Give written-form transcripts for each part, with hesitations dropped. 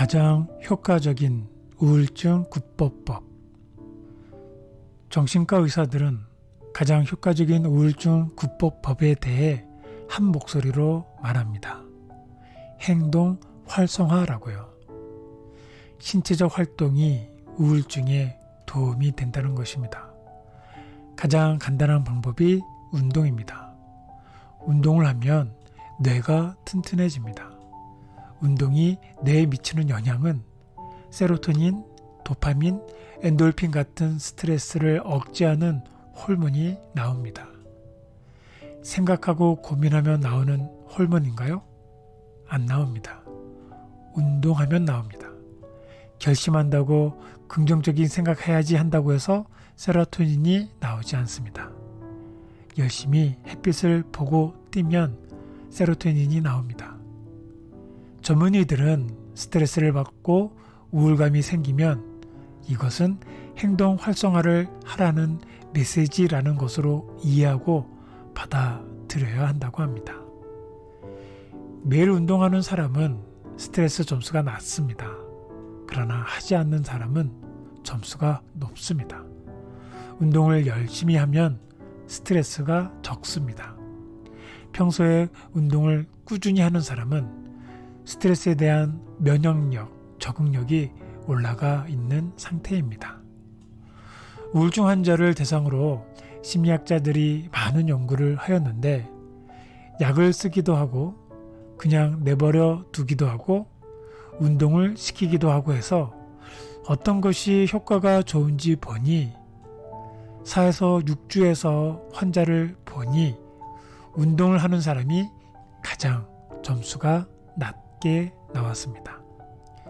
가장 효과적인 우울증 구법법. 정신과 의사들은 가장 효과적인 우울증 구법법에 대해 한 목소리로 말합니다. 행동 활성화라고요. 신체적 활동이 우울증에 도움이 된다는 것입니다. 가장 간단한 방법이 운동입니다. 운동을 하면 뇌가 튼튼해집니다. 운동이 뇌에 미치는 영향은 세로토닌, 도파민, 엔돌핀 같은 스트레스를 억제하는 호르몬이 나옵니다. 생각하고 고민하면 나오는 호르몬인가요? 안 나옵니다. 운동하면 나옵니다. 결심한다고 긍정적인 생각해야지 한다고 해서 세로토닌이 나오지 않습니다. 열심히 햇빛을 보고 뛰면 세로토닌이 나옵니다. 전문의들은 스트레스를 받고 우울감이 생기면 이것은 행동 활성화를 하라는 메시지라는 것으로 이해하고 받아들여야 한다고 합니다. 매일 운동하는 사람은 스트레스 점수가 낮습니다. 그러나 하지 않는 사람은 점수가 높습니다. 운동을 열심히 하면 스트레스가 적습니다. 평소에 운동을 꾸준히 하는 사람은 스트레스에 대한 면역력, 적응력이 올라가 있는 상태입니다. 우울증 환자를 대상으로 심리학자들이 많은 연구를 하였는데 약을 쓰기도 하고 그냥 내버려 두기도 하고 운동을 시키기도 하고 해서 어떤 것이 효과가 좋은지 보니 4에서 6주에서 환자를 보니 운동을 하는 사람이 가장 점수가 낮게 나왔습니다.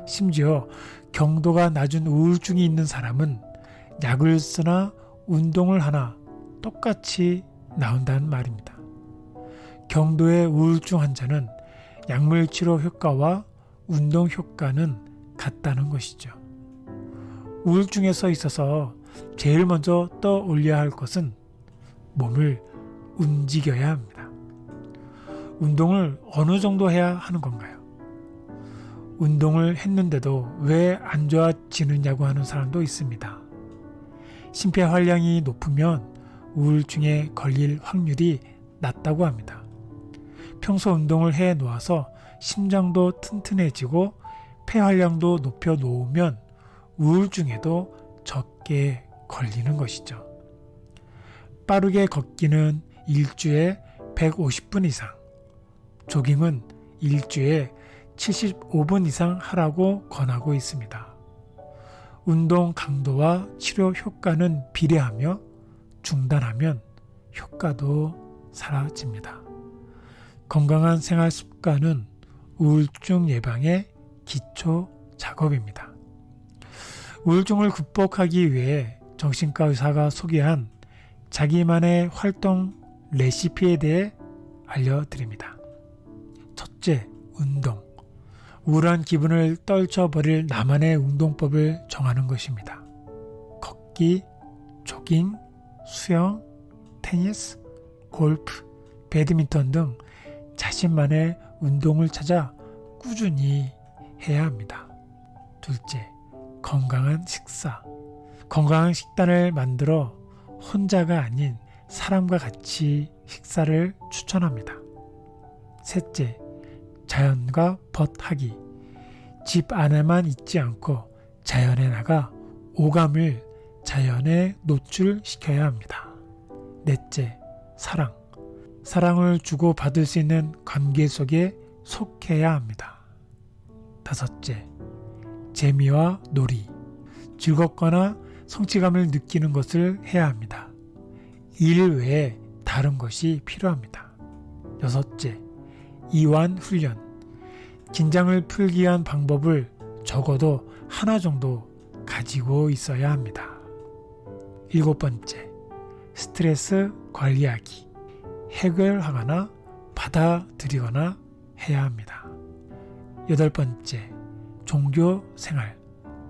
심지어 경도가 낮은 우울증이 있는 사람은 약을 쓰나 운동을 하나 똑같이 나온다는 말입니다. 경도의 우울증 환자는 약물 치료 효과와 운동 효과는 같다는 것이죠. 우울증에서 있어서 제일 먼저 떠올려야 할 것은 몸을 움직여야 합니다. 운동을 어느 정도 해야 하는 건가요? 운동을 했는데도 왜 안 좋아지느냐고 하는 사람도 있습니다. 심폐활량이 높으면 우울증에 걸릴 확률이 낮다고 합니다. 평소 운동을 해 놓아서 심장도 튼튼해지고 폐활량도 높여 놓으면 우울증에도 적게 걸리는 것이죠. 빠르게 걷기는 일주에 150분 이상, 조깅은 일주에 75분 이상 하라고 권하고 있습니다. 운동 강도와 치료 효과는 비례하며 중단하면 효과도 사라집니다. 건강한 생활 습관은 우울증 예방의 기초 작업입니다. 우울증을 극복하기 위해 정신과 의사가 소개한 자기만의 활동 레시피에 대해 알려드립니다. 첫째, 운동. 우울한 기분을 떨쳐버릴 나만의 운동법을 정하는 것입니다. 걷기, 조깅, 수영, 테니스, 골프, 배드민턴 등 자신만의 운동을 찾아 꾸준히 해야 합니다. 둘째, 건강한 식사. 건강한 식단을 만들어 혼자가 아닌 사람과 같이 식사를 추천합니다. 셋째, 자연과 벗하기. 집 안에만 있지 않고 자연에 나가 오감을 자연에 노출시켜야 합니다. 넷째, 사랑. 사랑을 주고 받을 수 있는 관계 속에 속해야 합니다. 다섯째, 재미와 놀이. 즐겁거나 성취감을 느끼는 것을 해야 합니다. 일 외에 다른 것이 필요합니다. 여섯째, 이완 훈련. 긴장을 풀기 위한 방법을 적어도 하나 정도 가지고 있어야 합니다. 일곱 번째, 스트레스 관리하기. 해결하거나 받아들이거나 해야 합니다. 여덟 번째, 종교 생활.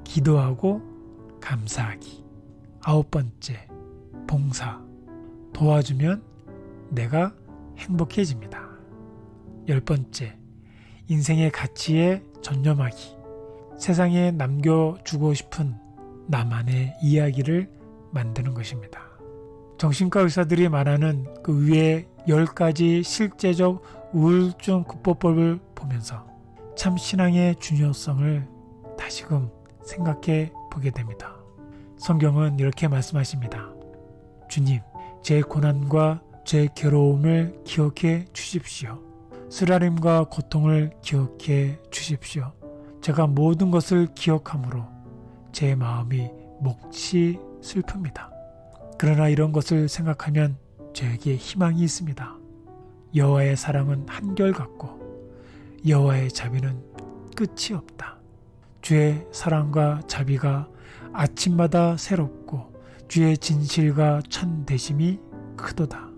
기도하고 감사하기. 아홉 번째, 봉사. 도와주면 내가 행복해집니다. 열 번째, 인생의 가치에 전념하기. 세상에 남겨주고 싶은 나만의 이야기를 만드는 것입니다. 정신과 의사들이 말하는 그 위에 10가지 실제적 우울증 극복법을 보면서 참 신앙의 중요성을 다시금 생각해 보게 됩니다. 성경은 이렇게 말씀하십니다. 주님, 제 고난과 제 괴로움을 기억해 주십시오. 쓰라림과 고통을 기억해 주십시오. 제가 모든 것을 기억함으로 제 마음이 몫이 슬픕니다. 그러나 이런 것을 생각하면 저에게 희망이 있습니다. 여호와의 사랑은 한결같고 여호와의 자비는 끝이 없다. 주의 사랑과 자비가 아침마다 새롭고 주의 진실과 참되심이 크도다.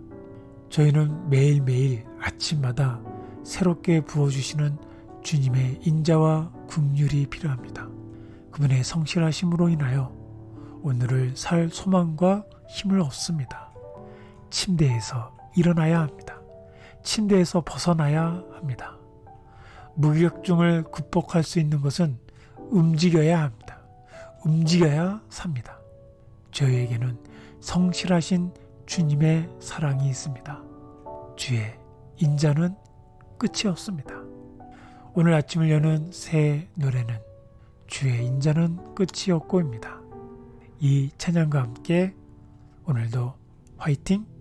저희는 매일매일 아침마다 새롭게 부어주시는 주님의 인자와 긍휼이 필요합니다. 그분의 성실하심으로 인하여 오늘을 살 소망과 힘을 얻습니다. 침대에서 일어나야 합니다. 침대에서 벗어나야 합니다. 무기력증을 극복할 수 있는 것은 움직여야 합니다. 움직여야 삽니다. 저희에게는 성실하신 주님의 사랑이 있습니다. 주의 인자는 끝이 없습니다. 오늘 아침을 여는 새 노래는 주의 인자는 끝이 없고입니다. 이 찬양과 함께 오늘도 화이팅!